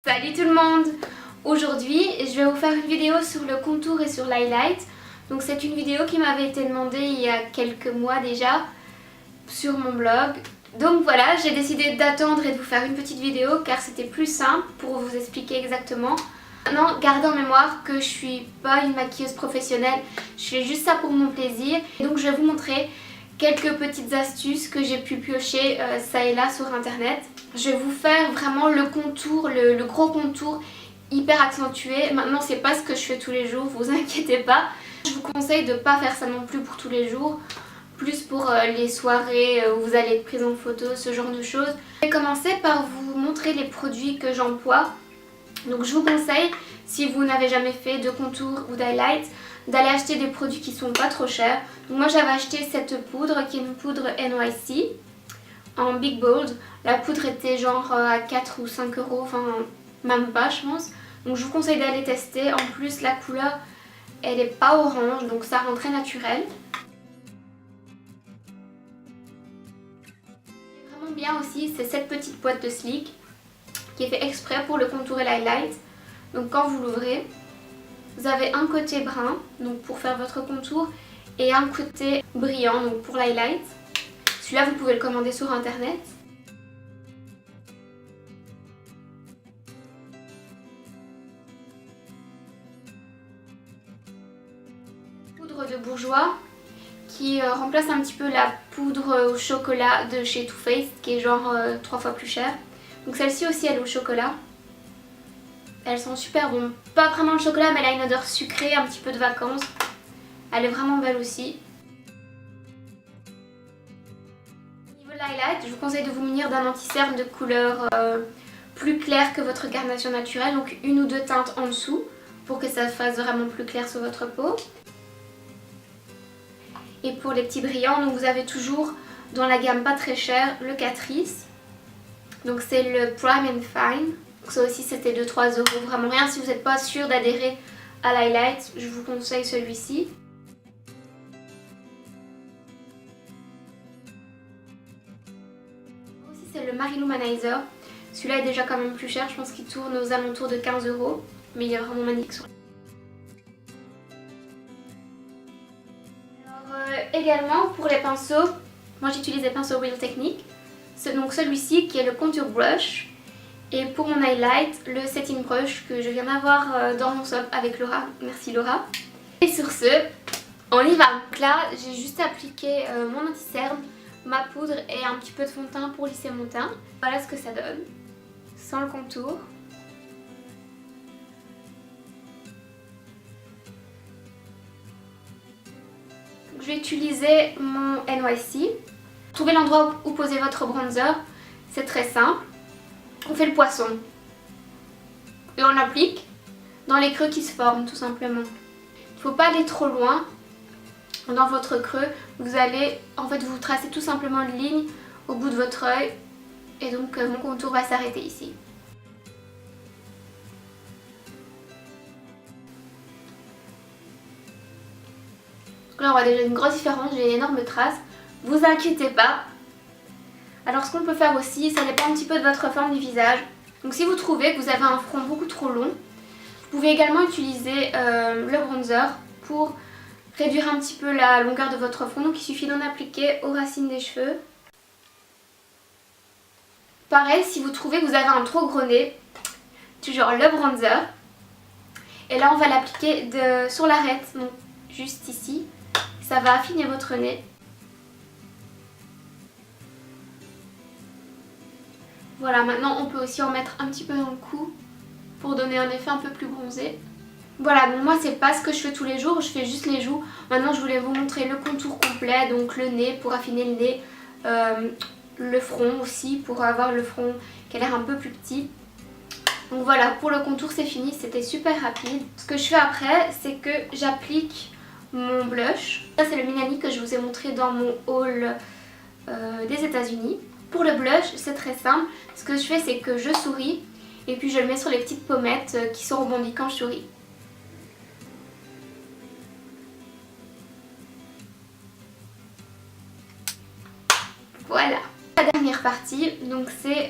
Salut tout le monde! Aujourd'hui, je vais vous faire une vidéo sur le contour et sur l'highlight. Donc c'est une vidéo qui m'avait été demandée il y a quelques mois déjà sur mon blog. Donc voilà, j'ai décidé d'attendre et de vous faire une petite vidéo car c'était plus simple pour vous expliquer exactement. Maintenant, gardez en mémoire que je suis pas une maquilleuse professionnelle, je fais juste ça pour mon plaisir. Et donc je vais vous montrer quelques petites astuces que j'ai pu piocher ça et là sur internet. Je vais vous faire vraiment le contour, le gros contour hyper accentué. Maintenant c'est pas ce que je fais tous les jours, vous inquiétez pas. Je vous conseille de pas faire ça non plus pour tous les jours. Plus pour les soirées où vous allez être prise en photo, ce genre de choses. Je vais commencer par vous montrer les produits que j'emploie. Donc je vous conseille, si vous n'avez jamais fait de contour ou d'highlight, d'aller acheter des produits qui sont pas trop chers. Donc moi j'avais acheté cette poudre qui est une poudre NYC en Big Bold. La poudre était genre à 4 ou 5 euros, enfin même pas je pense. Donc je vous conseille d'aller tester. En plus la couleur elle est pas orange donc ça rend très naturel. Vraiment bien aussi c'est cette petite boîte de Sleek qui est fait exprès pour le contour et l'highlight. Donc quand vous l'ouvrez, vous avez un côté brun donc pour faire votre contour et un côté brillant donc pour l'highlight. Celui-là vous pouvez le commander sur internet. Poudre de bourgeois qui remplace un petit peu la poudre au chocolat de chez Too Faced qui est genre 3 fois plus chère. Donc celle-ci aussi elle est au chocolat. Elles sont super bonnes. Pas vraiment le chocolat mais elle a une odeur sucrée, un petit peu de vacances. Elle est vraiment belle aussi. Au niveau de l'highlight, je vous conseille de vous munir d'un anti-cerne de couleur plus claire que votre carnation naturelle. Donc une ou deux teintes en dessous pour que ça fasse vraiment plus clair sur votre peau. Et pour les petits brillants, donc vous avez toujours dans la gamme pas très chère le Catrice. Donc c'est le Prime and Fine. Donc ça aussi c'était 2-3 euros, vraiment rien. Si vous n'êtes pas sûr d'adhérer à l'highlight, je vous conseille celui-ci. Aussi c'est le Mary Lou Manizer. Celui-là est déjà quand même plus cher, je pense qu'il tourne aux alentours de 15 euros. Mais il est vraiment magnifique. Également pour les pinceaux, moi j'utilise des pinceaux Real Technique. C'est donc celui-ci qui est le Contour Brush. Et pour mon highlight, le Setting Brush que je viens d'avoir dans mon shop avec Laura. Merci Laura. Et sur ce, on y va. Donc là, j'ai juste appliqué mon anti-cerne, ma poudre et un petit peu de fond de teint pour lisser mon teint. Voilà ce que ça donne, sans le contour. Je vais utiliser mon NYC. Trouvez l'endroit où poser votre bronzer, c'est très simple. On fait le poisson et on l'applique dans les creux qui se forment tout simplement. Il ne faut pas aller trop loin dans votre creux. Vous allez en fait vous tracer tout simplement une ligne au bout de votre œil et donc mon contour va s'arrêter ici. Là on voit déjà une grosse différence, j'ai une énorme trace. Vous inquiétez pas. Alors ce qu'on peut faire aussi, ça dépend un petit peu de votre forme du visage. Donc si vous trouvez que vous avez un front beaucoup trop long, vous pouvez également utiliser le bronzer pour réduire un petit peu la longueur de votre front. Donc il suffit d'en appliquer aux racines des cheveux. Pareil, si vous trouvez que vous avez un trop gros nez, toujours le bronzer. Et là on va l'appliquer sur l'arête, donc juste ici. Ça va affiner votre nez. Voilà, maintenant on peut aussi en mettre un petit peu dans le cou pour donner un effet un peu plus bronzé. Voilà, donc moi c'est pas ce que je fais tous les jours, je fais juste les joues. Maintenant je voulais vous montrer le contour complet, donc le nez pour affiner le nez, le front aussi pour avoir le front qui a l'air un peu plus petit. Donc voilà, pour le contour c'est fini, c'était super rapide. Ce que je fais après, c'est que j'applique mon blush. Ça c'est le Milani que je vous ai montré dans mon haul des États-Unis. Pour le blush, c'est très simple. Ce que je fais, c'est que je souris et puis je le mets sur les petites pommettes qui sont rebondies quand je souris. Voilà. La dernière partie, donc c'est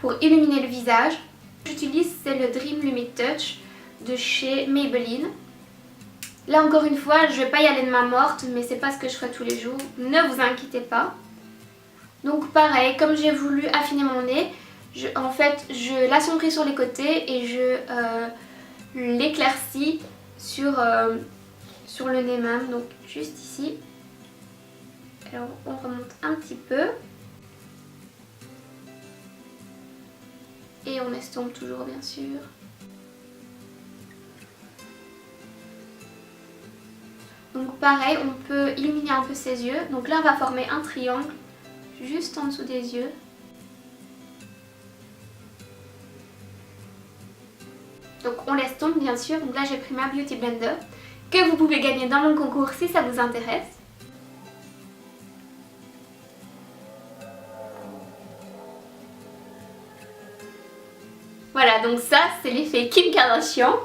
pour illuminer le visage. J'utilise c'est le Dream Limit Touch de chez Maybelline. Là encore une fois, je vais pas y aller de main morte, mais c'est pas ce que je ferai tous les jours, ne vous inquiétez pas. Donc pareil, comme j'ai voulu affiner mon nez, en fait je l'assombris sur les côtés et je l'éclaircis sur le nez même, donc juste ici. Alors on remonte un petit peu. Et on estompe toujours bien sûr. Donc pareil, on peut illuminer un peu ses yeux. Donc là on va former un triangle juste en dessous des yeux. Donc on l'estompe bien sûr. Donc là j'ai pris ma Beauty Blender que vous pouvez gagner dans mon concours si ça vous intéresse. Voilà, donc ça c'est l'effet Kim Kardashian.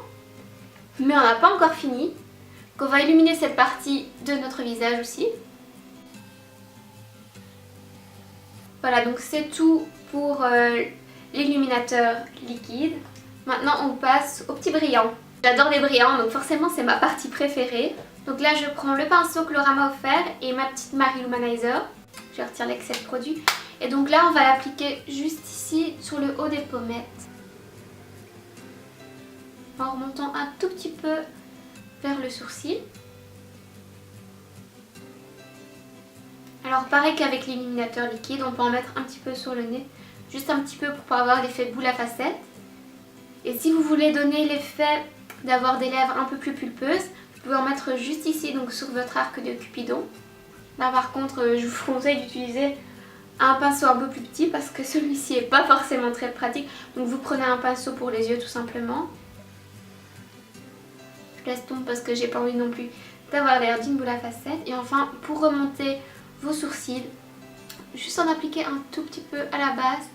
Mais on n'a pas encore fini. Donc on va illuminer cette partie de notre visage aussi. Voilà, donc c'est tout pour l'illuminateur liquide. Maintenant on passe au petit brillant. J'adore les brillants, donc forcément c'est ma partie préférée. Donc là je prends le pinceau que Laura m'a offert et ma petite Marie Lumanizer. Je retire l'excès de produit. Et donc là on va l'appliquer juste ici sur le haut des pommettes. En remontant un tout petit peu vers le sourcil. Alors pareil qu'avec l'illuminateur liquide, on peut en mettre un petit peu sur le nez. Juste un petit peu pour pas avoir l'effet boule à facettes. Et si vous voulez donner l'effet d'avoir des lèvres un peu plus pulpeuses, vous pouvez en mettre juste ici, donc sur votre arc de Cupidon. Là par contre, je vous conseille d'utiliser un pinceau un peu plus petit parce que celui-ci n'est pas forcément très pratique. Donc vous prenez un pinceau pour les yeux tout simplement. Je laisse tomber parce que j'ai pas envie non plus d'avoir l'air d'une boule à facettes. Et enfin, pour remonter vos sourcils, juste en appliquer un tout petit peu à la base.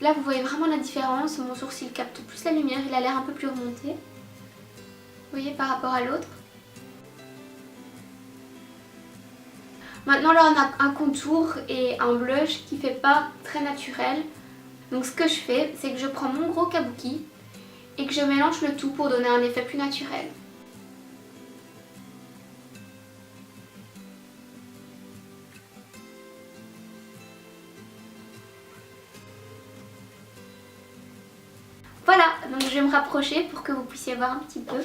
Là vous voyez vraiment la différence, mon sourcil capte plus la lumière, il a l'air un peu plus remonté. Vous voyez par rapport à l'autre. Maintenant là on a un contour et un blush qui fait pas très naturel. Donc ce que je fais, c'est que je prends mon gros kabuki et que je mélange le tout pour donner un effet plus naturel. Voilà, donc je vais me rapprocher pour que vous puissiez voir un petit peu.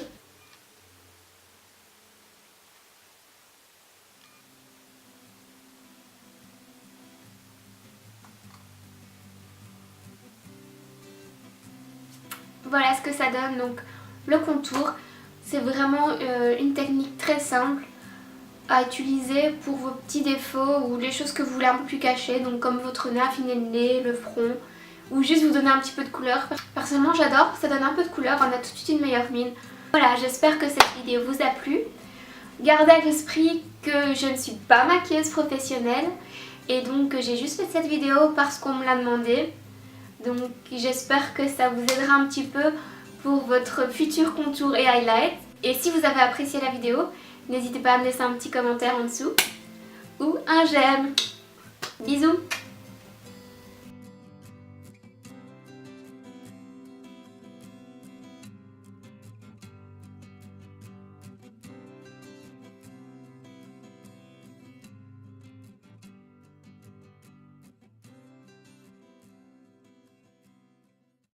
Voilà ce que ça donne, donc le contour. C'est vraiment une technique très simple à utiliser pour vos petits défauts ou les choses que vous voulez un peu plus cacher, donc comme votre nez, affiner le nez, le front, ou juste vous donner un petit peu de couleur. Personnellement j'adore, ça donne un peu de couleur, on a tout de suite une meilleure mine. Voilà, j'espère que cette vidéo vous a plu. Gardez à l'esprit que je ne suis pas maquilleuse professionnelle et donc j'ai juste fait cette vidéo parce qu'on me l'a demandé. Donc j'espère que ça vous aidera un petit peu pour votre futur contour et highlight. Et si vous avez apprécié la vidéo, n'hésitez pas à me laisser un petit commentaire en dessous ou un j'aime. Bisous!